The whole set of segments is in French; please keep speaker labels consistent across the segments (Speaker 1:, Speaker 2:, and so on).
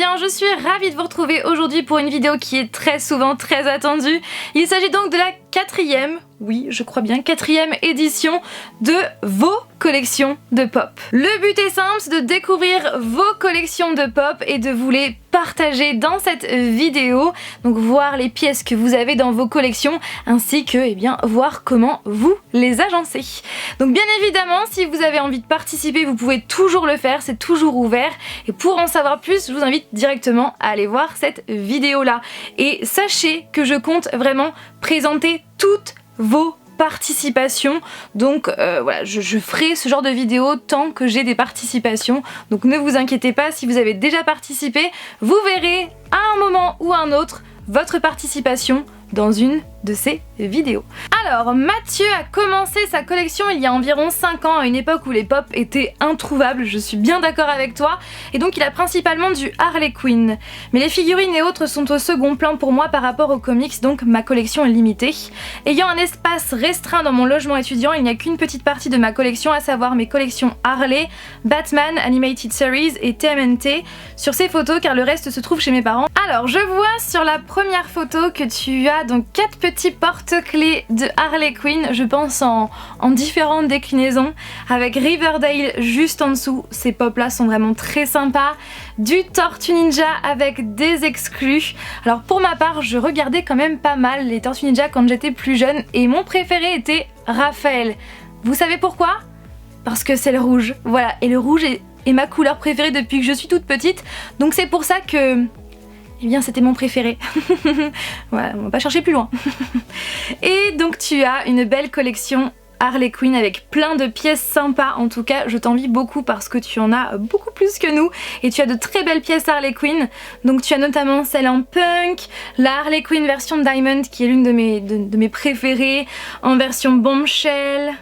Speaker 1: bien, je suis ravie de vous retrouver aujourd'hui pour une vidéo qui est très souvent très attendue. Il s'agit donc de la quatrième, oui je crois bien, quatrième édition de vos collections de pop. Le but est simple, c'est de découvrir vos collections de pop et de vous les partager dans cette vidéo. Donc voir les pièces que vous avez dans vos collections ainsi que voir comment vous les agencez. Donc bien évidemment, si vous avez envie de participer, vous pouvez toujours le faire, c'est toujours ouvert. Et pour en savoir plus, je vous invite directement à aller voir cette vidéo là. Et sachez que je compte vraiment présenter toutes vos participations, donc voilà, je ferai ce genre de vidéo tant que j'ai des participations, donc ne vous inquiétez pas, si vous avez déjà participé, vous verrez à un moment ou à un autre votre participation dans une de ces vidéos. Alors Mathieu a commencé sa collection il y a environ 5 ans, à une époque où les pop étaient introuvables, je suis bien d'accord avec toi, et donc il a principalement du Harley Quinn. Mais les figurines et autres sont au second plan pour moi par rapport aux comics, donc ma collection est limitée. Ayant un espace restreint dans mon logement étudiant, il n'y a qu'une petite partie de ma collection, à savoir mes collections Harley, Batman, Animated Series et TMNT sur ces photos car le reste se trouve chez mes parents. Alors je vois sur la première photo que tu as donc 4 petits porte-clés de Harley Quinn, je pense en différentes déclinaisons, avec Riverdale juste en dessous. Ces pop là sont vraiment très sympas. Du Tortue Ninja avec des exclus. Alors pour ma part, je regardais quand même pas mal les Tortues Ninja quand j'étais plus jeune et mon préféré était Raphaël. Vous savez pourquoi? Parce que c'est le rouge. Voilà, et le rouge est ma couleur préférée depuis que je suis toute petite. Donc c'est pour ça que... eh bien c'était mon préféré. Voilà, on va pas chercher plus loin. Et donc tu as une belle collection Harley Quinn avec plein de pièces sympas. En tout cas je t'envie beaucoup parce que tu en as beaucoup plus que nous et tu as de très belles pièces Harley Quinn. Donc tu as notamment celle en punk, la Harley Quinn version Diamond qui est l'une de mes préférées, en version Bombshell.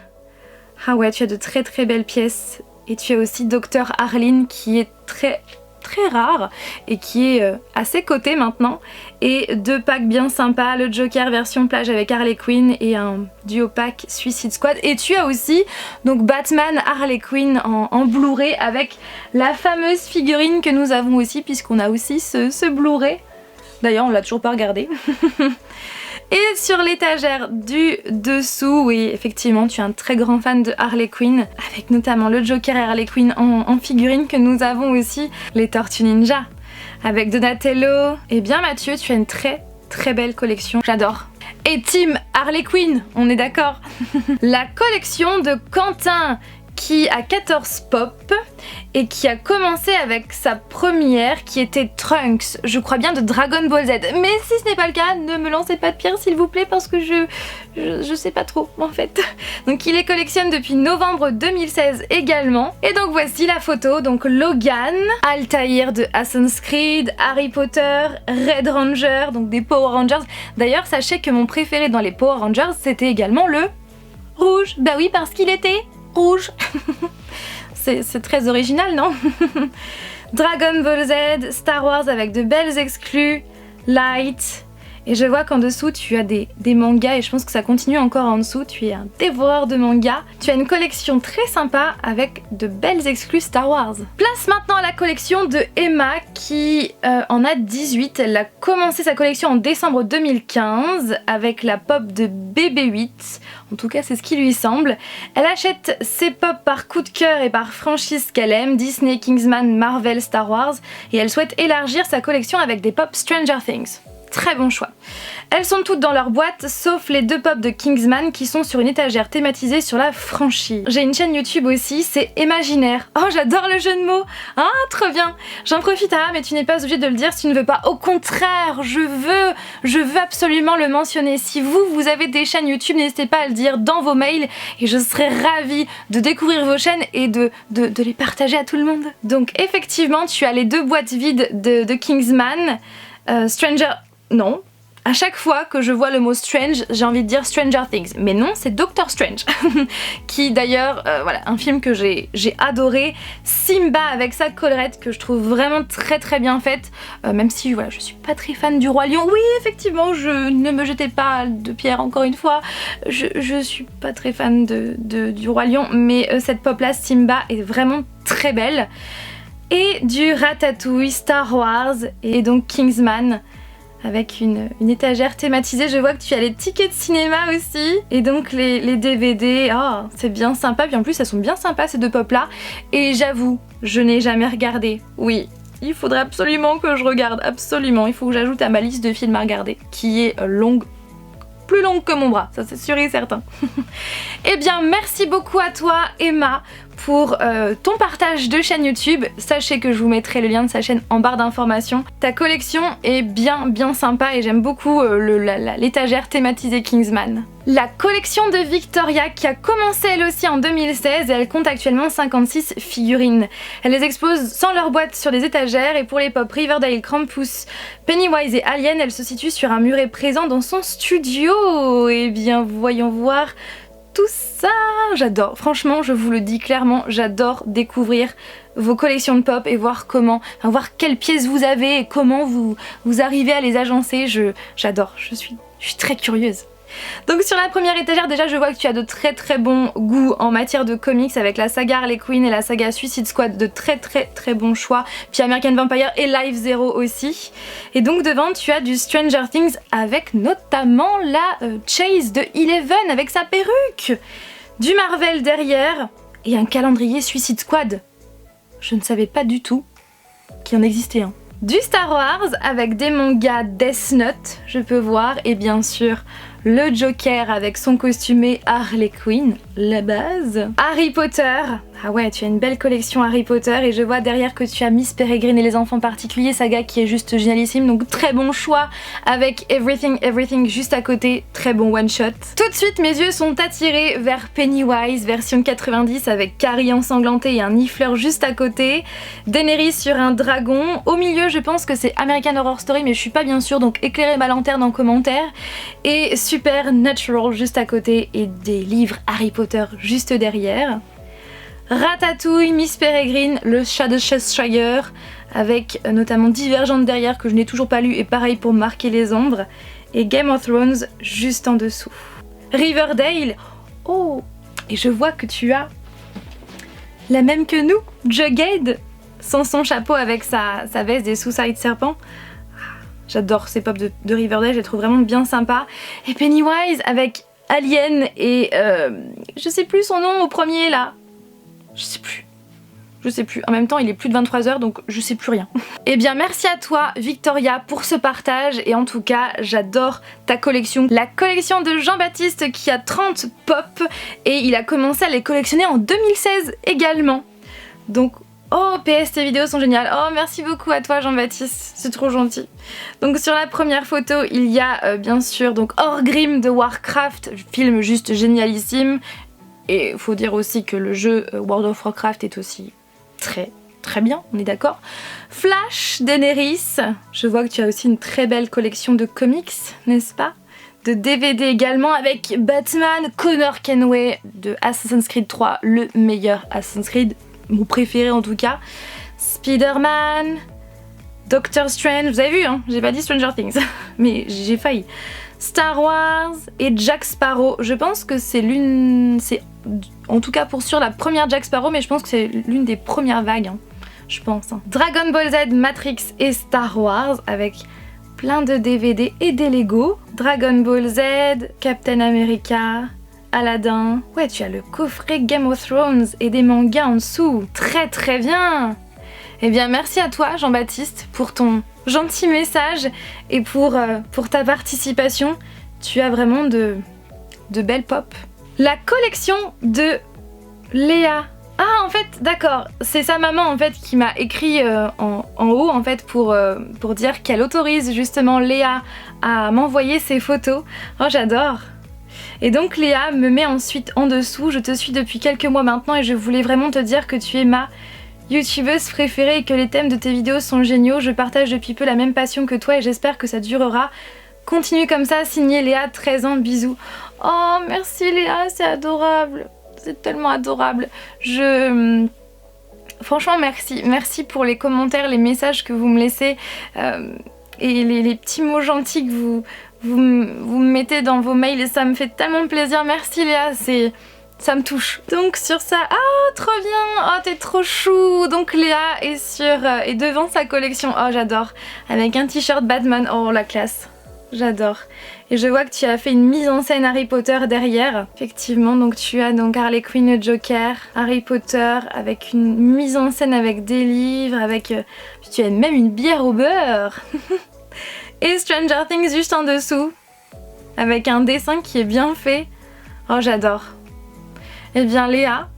Speaker 1: Ah ouais, tu as de très très belles pièces. Et tu as aussi Dr Arlene qui est très rare et qui est à ses côtés maintenant, et 2 packs bien sympas, le Joker version plage avec Harley Quinn et un duo pack Suicide Squad. Et tu as aussi donc Batman Harley Quinn en Blu-ray avec la fameuse figurine que nous avons aussi, puisqu'on a aussi ce Blu-ray. D'ailleurs on l'a toujours pas regardé. Et sur l'étagère du dessous, oui effectivement tu es un très grand fan de Harley Quinn, avec notamment le Joker et Harley Quinn en figurine, que nous avons aussi les Tortues Ninja avec Donatello. Et bien Mathieu, tu as une très belle collection, j'adore. Et Team Harley Quinn, on est d'accord. La collection de Quentin qui a 14 pop et qui a commencé avec sa première qui était Trunks, je crois bien de Dragon Ball Z. Mais si ce n'est pas le cas, ne me lancez pas de pierre s'il vous plaît, parce que je sais pas trop en fait. Donc il les collectionne depuis novembre 2016 également. Et donc voici la photo, donc Logan, Altaïr de Assassin's Creed, Harry Potter, Red Ranger, donc des Power Rangers. D'ailleurs sachez que mon préféré dans les Power Rangers c'était également le rouge. Bah oui, parce qu'il était rouge. C'est très original, non? Dragon Ball Z, Star Wars avec de belles exclus, Light. Et je vois qu'en dessous tu as des mangas, et je pense que ça continue encore en dessous, tu es un dévoreur de mangas. Tu as une collection très sympa avec de belles exclus Star Wars. Place maintenant à la collection de Emma qui en a 18. Elle a commencé sa collection en décembre 2015 avec la pop de BB-8. En tout cas c'est ce qui lui semble. Elle achète ses pop par coup de cœur et par franchise qu'elle aime, Disney, Kingsman, Marvel, Star Wars, et elle souhaite élargir sa collection avec des pop Stranger Things. Très bon choix. Elles sont toutes dans leur boîte sauf les 2 pop de Kingsman qui sont sur une étagère thématisée sur la franchise. J'ai une chaîne YouTube aussi, c'est Imaginaire. Oh j'adore le jeu de mots. Ah trop bien. J'en profite, mais tu n'es pas obligé de le dire si tu ne veux pas. Au contraire, je veux absolument le mentionner. Si vous avez des chaînes YouTube, n'hésitez pas à le dire dans vos mails et je serai ravie de découvrir vos chaînes et de les partager à tout le monde. Donc effectivement tu as les 2 boîtes vides de Kingsman. Stranger... non. À chaque fois que je vois le mot strange, j'ai envie de dire Stranger Things. Mais non, c'est Doctor Strange. Qui d'ailleurs, voilà, un film que j'ai adoré. Simba avec sa collerette que je trouve vraiment très bien faite. Même si voilà, je suis pas très fan du Roi Lion. Oui, effectivement, ne me jetez pas de pierre encore une fois. Je suis pas très fan du Roi Lion. Mais cette pop là, Simba, est vraiment très belle. et du Ratatouille, Star Wars et donc Kingsman avec une étagère thématisée. Je vois que tu as les tickets de cinéma aussi et donc les DVD. Oh, c'est bien sympa, puis en plus elles sont bien sympas ces deux pop là. Et j'avoue, je n'ai jamais regardé. Oui, il faudrait absolument que je regarde, absolument. Il faut que j'ajoute à ma liste de films à regarder qui est longue, plus longue que mon bras, ça c'est sûr et certain. Eh bien merci beaucoup à toi Emma pour ton partage de chaîne YouTube. Sachez que je vous mettrai le lien de sa chaîne en barre d'informations. Ta collection est bien sympa et j'aime beaucoup l'étagère thématisée Kingsman. La collection de Victoria qui a commencé elle aussi en 2016 et elle compte actuellement 56 figurines. Elle les expose sans leur boîte sur des étagères et pour les pop Riverdale, Krampus, Pennywise et Alien, elle se situe sur un muret présent dans son studio. Eh bien voyons voir tout ça. J'adore, franchement je vous le dis clairement, j'adore découvrir vos collections de pop et voir voir quelles pièces vous avez et comment vous arrivez à les agencer. J'adore, je suis très curieuse. Donc sur la première étagère déjà je vois que tu as de très bons goûts en matière de comics avec la saga Harley Quinn et la saga Suicide Squad, de très bons choix, puis American Vampire et Life Zero aussi. Et donc devant tu as du Stranger Things avec notamment la Chase de Eleven avec sa perruque, du Marvel derrière et un calendrier Suicide Squad. Je ne savais pas du tout qu'il en existait un. Du Star Wars avec des mangas Death Note, je peux voir, et bien sûr le Joker avec son costumé Harley Quinn, la base. Harry Potter, ah ouais tu as une belle collection Harry Potter et je vois derrière que tu as Miss Peregrine et les enfants particuliers, saga qui est juste génialissime, donc très bon choix avec Everything juste à côté, très bon one shot. Tout de suite mes yeux sont attirés vers Pennywise version 90 avec Carrie ensanglantée et un nifleur juste à côté, Daenerys sur un dragon, au milieu je pense que c'est American Horror Story mais je suis pas bien sûre donc éclairez ma lanterne en commentaire, et Supernatural juste à côté et des livres Harry Potter juste derrière. Ratatouille, Miss Peregrine, le chat de Cheshire avec notamment Divergente derrière que je n'ai toujours pas lu et pareil pour marquer les ombres, et Game of Thrones juste en dessous. Riverdale, oh, et je vois que tu as la même que nous, Jughead, sans son chapeau avec sa veste des Suicide Serpents. J'adore ces pop de Riverdale, je les trouve vraiment bien sympas. Et Pennywise avec Alien et je sais plus son nom au premier là. Je sais plus. En même temps il est plus de 23 h donc je sais plus rien. Eh bien merci à toi Victoria pour ce partage et en tout cas j'adore ta collection. La collection de Jean-Baptiste qui a 30 pop et il a commencé à les collectionner en 2016 également. Donc oh PS, tes vidéos sont géniales. Oh merci beaucoup à toi Jean-Baptiste, c'est trop gentil. Donc sur la première photo il y a bien sûr donc Orgrim de Warcraft, film juste génialissime. Et faut dire aussi que le jeu World of Warcraft est aussi très bien, on est d'accord. Flash, Daenerys, je vois que tu as aussi une très belle collection de comics, n'est-ce pas? De DVD également avec Batman, Connor Kenway de Assassin's Creed 3, le meilleur Assassin's Creed, mon préféré en tout cas. Spider-Man, Doctor Strange, vous avez vu hein, j'ai pas dit Stranger Things, mais j'ai failli. Star Wars et Jack Sparrow, je pense que c'est en tout cas pour sûr la première Jack Sparrow, mais je pense que c'est l'une des premières vagues, hein, je pense. Hein. Dragon Ball Z, Matrix et Star Wars avec plein de DVD et des Lego. Dragon Ball Z, Captain America, Aladdin. Ouais, tu as le coffret Game of Thrones et des mangas en dessous. Très bien. Eh bien merci à toi Jean-Baptiste pour ton gentil message et pour ta participation. Tu as vraiment de belles pop. La collection de Léa. Ah en fait d'accord, c'est sa maman en fait qui m'a écrit en haut en fait pour dire qu'elle autorise justement Léa à m'envoyer ses photos. Oh j'adore. Et donc Léa me met ensuite en dessous, je te suis depuis quelques mois maintenant et je voulais vraiment te dire que tu es ma youtubeuse préférée et que les thèmes de tes vidéos sont géniaux. Je partage depuis peu la même passion que toi et j'espère que ça durera. Continue comme ça, signé Léa, 13 ans, bisous. Oh merci Léa, c'est adorable. C'est tellement adorable. Franchement merci pour les commentaires, les messages que vous me laissez et les petits mots gentils que vous me mettez dans vos mails et ça me fait tellement plaisir. Merci Léa, ça me touche. Donc sur ça, ah trop bien, oh t'es trop chou. Donc Léa est devant sa collection, oh j'adore, avec un t-shirt Batman, oh la classe, j'adore. Et je vois que tu as fait une mise en scène Harry Potter derrière, effectivement, donc tu as donc Harley Quinn le Joker, Harry Potter avec une mise en scène avec des livres, avec tu as même une bière au beurre. Et Stranger Things juste en dessous, avec un dessin qui est bien fait, oh j'adore. Eh bien Léa,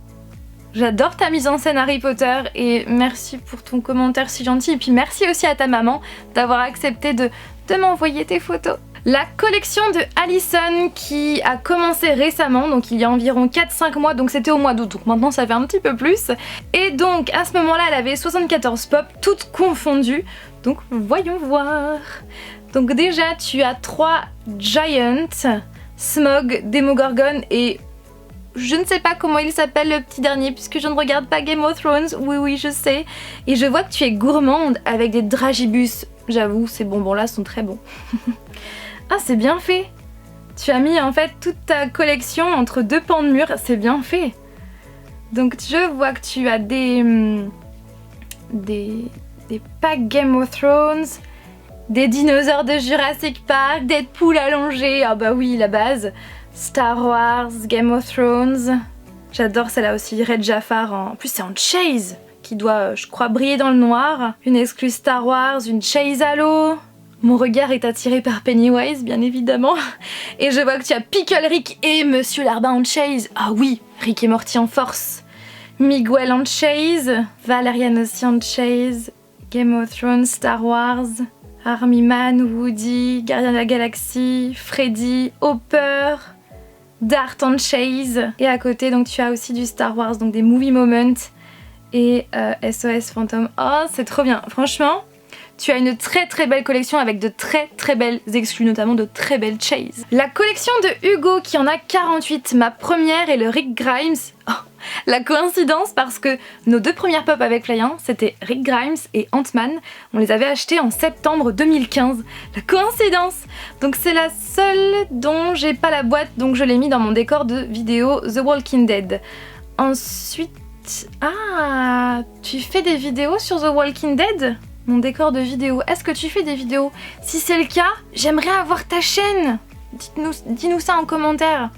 Speaker 1: j'adore ta mise en scène Harry Potter et merci pour ton commentaire si gentil. Et puis merci aussi à ta maman d'avoir accepté de m'envoyer tes photos. La collection de Allison qui a commencé récemment, donc il y a environ 4-5 mois, donc c'était au mois d'août, donc maintenant ça fait un petit peu plus. Et donc à ce moment-là elle avait 74 pop, toutes confondues, donc voyons voir. Donc déjà tu as 3 Giants, Smog, Demogorgon et... je ne sais pas comment il s'appelle le petit dernier puisque je ne regarde pas Game of Thrones, oui je sais. Et je vois que tu es gourmande avec des dragibus, j'avoue ces bonbons-là sont très bons. Ah c'est bien fait. Tu as mis en fait toute ta collection entre 2 pans de mur, c'est bien fait. Donc je vois que tu as des packs Game of Thrones, des dinosaures de Jurassic Park, des poules allongées, ah bah oui la base. Star Wars, Game of Thrones, j'adore celle-là aussi, Red Jafar, en plus c'est en chase, qui doit, je crois, briller dans le noir. Une exclue Star Wars, une chase à l'eau. Mon regard est attiré par Pennywise, bien évidemment. Et je vois que tu as Pickle Rick et Monsieur Larbin en chase. Ah oui, Rick et Morty en force. Miguel en chase, Valerian aussi en chase, Game of Thrones, Star Wars, Army Man, Woody, Gardien de la Galaxie, Freddy, Hopper, Dart en chase. Et à côté donc tu as aussi du Star Wars, donc des movie moments et SOS Phantom. Oh c'est trop bien, franchement tu as une très très belle collection avec de très très belles exclus, notamment de très belles chases. La collection de Hugo qui en a 48, ma première est le Rick Grimes. Oh, la coïncidence parce que nos 2 premières pop avec Fly 1 c'était Rick Grimes et Ant-Man. On les avait achetés en septembre 2015. La coïncidence. Donc c'est la seule dont j'ai pas la boîte, donc je l'ai mis dans mon décor de vidéo The Walking Dead. Ensuite... ah, tu fais des vidéos sur The Walking Dead ? Mon décor de vidéo. Est-ce que tu fais des vidéos? Si c'est le cas, j'aimerais avoir ta chaîne. Dis-nous ça en commentaire.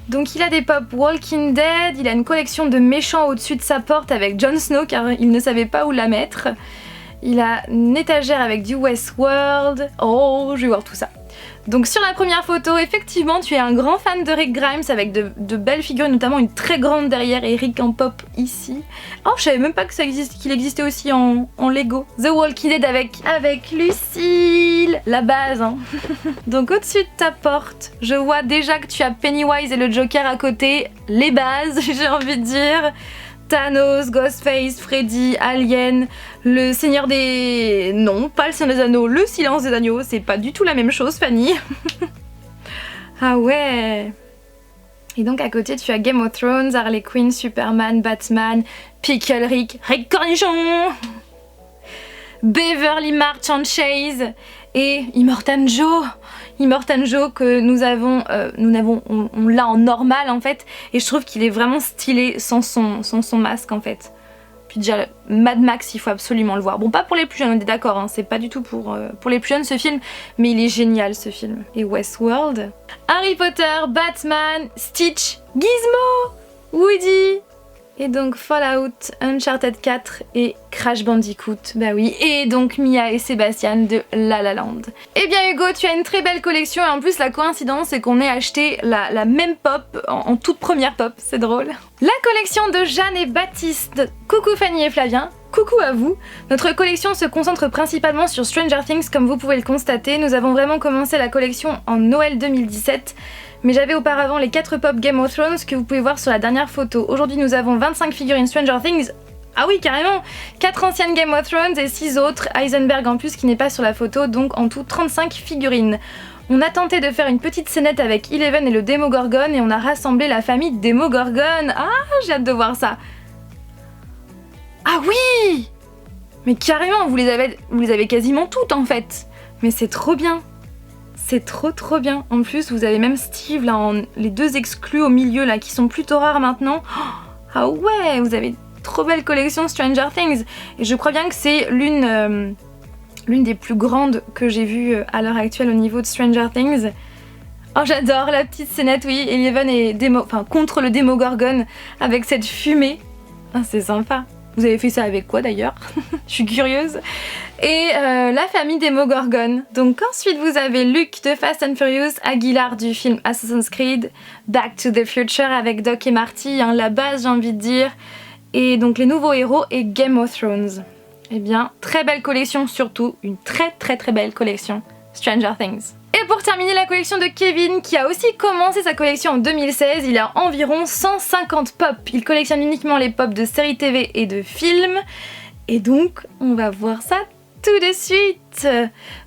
Speaker 1: Donc il a des pop Walking Dead, il a une collection de méchants au-dessus de sa porte avec Jon Snow car il ne savait pas où la mettre. Il a une étagère avec du Westworld. Oh, je vais voir tout ça. Donc sur la première photo, effectivement, tu es un grand fan de Rick Grimes avec de belles figures, notamment une très grande derrière et Rick en pop ici. Oh, je savais même pas que qu'il existait aussi en Lego. The Walking Dead avec Lucille, la base. Hein. Donc au-dessus de ta porte, je vois déjà que tu as Pennywise et le Joker à côté, les bases, j'ai envie de dire. Thanos, Ghostface, Freddy, Alien, le Seigneur des... non, pas le Seigneur des Anneaux, le Silence des Agneaux, c'est pas du tout la même chose, Fanny. Ah ouais. Et donc à côté, tu as Game of Thrones, Harley Quinn, Superman, Batman, Pickle Rick, Rick Cornichon, Beverly March and Chase et Immortan Joe. Immortan Joe que on l'a en normal en fait et je trouve qu'il est vraiment stylé sans son masque en fait. Puis déjà Mad Max il faut absolument le voir. Bon pas pour les plus jeunes on est d'accord hein, c'est pas du tout pour les plus jeunes ce film mais il est génial ce film. Et Westworld, Harry Potter, Batman, Stitch, Gizmo, Woody. Et donc Fallout, Uncharted 4 et Crash Bandicoot, bah oui, et donc Mia et Sébastien de La La Land. Eh bien Hugo, tu as une très belle collection et en plus la coïncidence c'est qu'on ait acheté la même pop en toute première pop, c'est drôle. La collection de Jeanne et Baptiste, coucou Fanny et Flavien. Coucou à vous. Notre collection se concentre principalement sur Stranger Things comme vous pouvez le constater. Nous avons vraiment commencé la collection en Noël 2017. Mais j'avais auparavant les 4 pop Game of Thrones que vous pouvez voir sur la dernière photo. Aujourd'hui nous avons 25 figurines Stranger Things. Ah oui carrément 4 anciennes Game of Thrones et 6 autres, Heisenberg en plus qui n'est pas sur la photo, donc en tout 35 figurines. On a tenté de faire une petite scénette avec Eleven et le Demogorgon et on a rassemblé la famille Demogorgon. Ah j'ai hâte de voir ça. Ah oui. Mais carrément vous les avez quasiment toutes en fait. Mais c'est trop bien. C'est trop bien. En plus, vous avez même Steve là, les deux exclus au milieu là, qui sont plutôt rares maintenant. Ah ouais, vous avez trop belle collection Stranger Things. Et je crois bien que c'est l'une des plus grandes que j'ai vues à l'heure actuelle au niveau de Stranger Things. Oh j'adore la petite scénette, oui, Eleven est contre le Demogorgon avec cette fumée. Ah, c'est sympa. Vous avez fait ça avec quoi d'ailleurs? Je suis curieuse. Et la famille Demogorgon. Donc ensuite vous avez Luke de Fast and Furious, Aguilar du film Assassin's Creed, Back to the Future avec Doc et Marty, hein, la base j'ai envie de dire. Et donc les nouveaux héros et Game of Thrones. Eh bien, très belle collection, surtout une très belle collection Stranger Things. Et pour terminer la collection de Kevin, qui a aussi commencé sa collection en 2016, il a environ 150 pop. Il collectionne uniquement les pop de séries TV et de films. Et donc, on va voir ça tout de suite.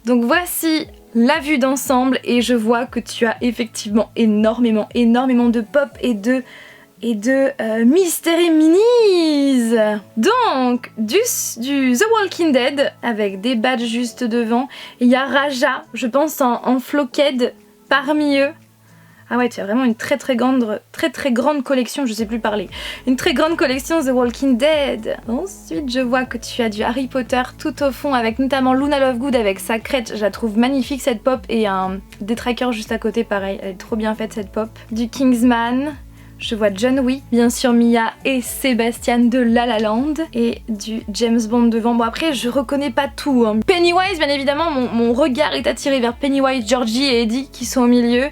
Speaker 1: Donc voici la vue d'ensemble et je vois que tu as effectivement énormément de pop et de Mystery Minis. Donc du The Walking Dead avec des badges juste devant. Il y a Raja, je pense en floquette parmi eux. Ah ouais, tu as vraiment une très grande collection, je sais plus parler. Une très grande collection The Walking Dead. Ensuite, je vois que tu as du Harry Potter tout au fond avec notamment Luna Lovegood avec sa crête. Je la trouve magnifique cette pop et un détraqueur juste à côté, pareil. Elle est trop bien faite cette pop. Du Kingsman. Je vois John Wick, bien sûr Mia et Sébastien de La La Land et du James Bond devant. Bon après je reconnais pas tout. Hein. Pennywise bien évidemment, mon regard est attiré vers Pennywise, Georgie et Eddie qui sont au milieu.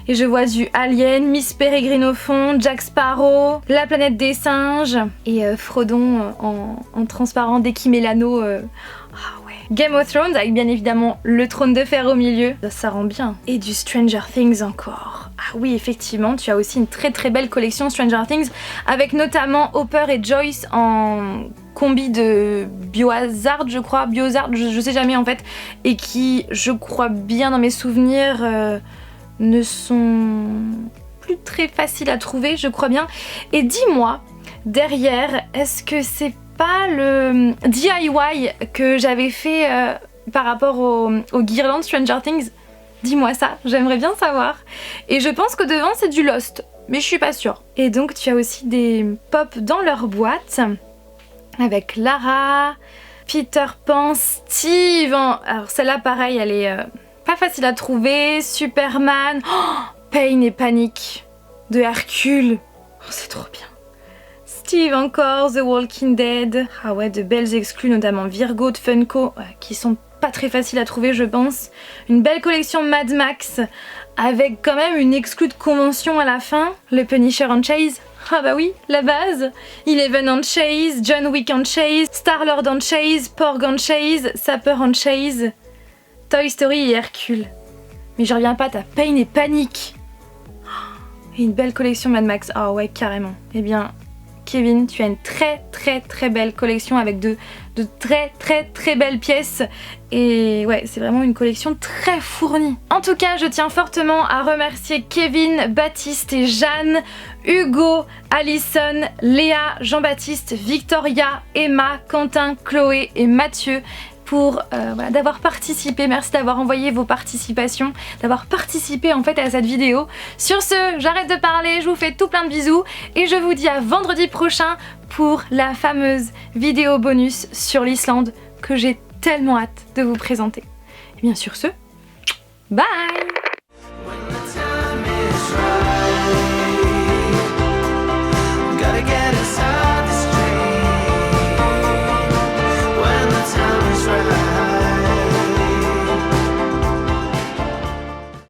Speaker 1: Et je vois du Alien, Miss Peregrine au fond, Jack Sparrow, La Planète des Singes et Frodon en transparent dès qu'il met l'anneau. Ah ouais. Game of Thrones avec bien évidemment le trône de fer au milieu. Ça rend bien. Et du Stranger Things encore. Ah oui, effectivement, tu as aussi une très belle collection Stranger Things avec notamment Hopper et Joyce en combi de Biohazard, je crois, je sais jamais en fait, et qui, je crois bien dans mes souvenirs, ne sont plus très faciles à trouver, je crois bien. Et dis-moi, derrière, est-ce que c'est pas le DIY que j'avais fait par rapport au guirlandes Stranger Things? Dis-moi ça, j'aimerais bien savoir. Et je pense que devant c'est du Lost, mais je suis pas sûre. Et donc tu as aussi des pop dans leur boîte avec Lara, Peter Pan, Steve. Alors celle-là pareil, elle est pas facile à trouver. Superman, Pain et Panic de Hercule. Oh, c'est trop bien. Steve encore, The Walking Dead. Ah ouais, de belles exclus, notamment Virgo de Funko, qui sont pas très faciles à trouver je pense. Une belle collection Mad Max avec quand même une exclue de convention à la fin. Le Punisher on Chase. Ah bah oui, la base. Eleven on Chase, John Wick on Chase, Star-Lord on Chase, Porg on Chase, Sapper on Chase, Toy Story et Hercule. Mais je reviens pas, t'as Pain et Panic. Et une belle collection Mad Max. Ah ouais, carrément. Eh bien, Kevin, tu as une très belle collection avec de très belles pièces et ouais, c'est vraiment une collection très fournie. En tout cas, je tiens fortement à remercier Kevin, Baptiste et Jeanne, Hugo, Alison, Léa, Jean-Baptiste, Victoria, Emma, Quentin, Chloé et Mathieu pour d'avoir participé. Merci d'avoir envoyé vos participations, d'avoir participé en fait à cette vidéo. Sur ce, j'arrête de parler, je vous fais tout plein de bisous et je vous dis à vendredi prochain pour la fameuse vidéo bonus sur l'Islande que j'ai tellement hâte de vous présenter. Et bien sur ce, bye!